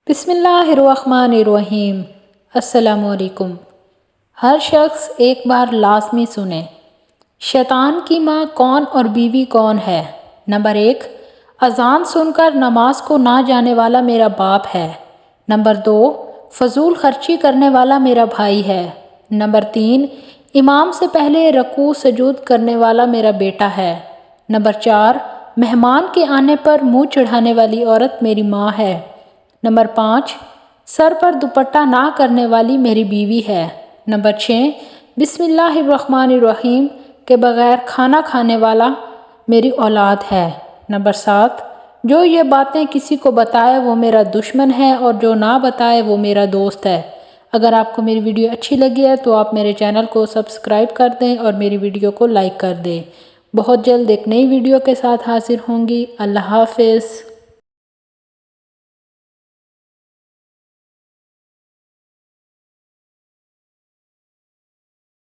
بسم اللہ الرحمن الرحیم۔ السلام علیکم۔ ہر شخص ایک بار لازمی سنے، شیطان کی ماں کون اور بیوی کون ہے؟ نمبر 1، اذان سن کر نماز کو نہ جانے والا میرا باپ ہے۔ نمبر 2، فضول خرچی کرنے والا میرا بھائی ہے۔ نمبر 3، امام سے پہلے رکوع سجود کرنے والا میرا بیٹا ہے۔ نمبر 4، مہمان کے آنے پر منہ چڑھانے والی عورت میری ماں ہے۔ نمبر 5، سر پر دوپٹہ نہ کرنے والی میری بیوی ہے۔ نمبر 6، بسم اللہ الرحمن الرحیم کے بغیر کھانا کھانے والا میری اولاد ہے۔ نمبر 7، جو یہ باتیں کسی کو بتائے وہ میرا دشمن ہے اور جو نہ بتائے وہ میرا دوست ہے۔ اگر آپ کو میری ویڈیو اچھی لگی ہے تو آپ میرے چینل کو سبسکرائب کر دیں اور میری ویڈیو کو لائک کر دیں۔ بہت جلد ایک نئی ویڈیو کے ساتھ حاضر ہوں گی۔ اللہ حافظ۔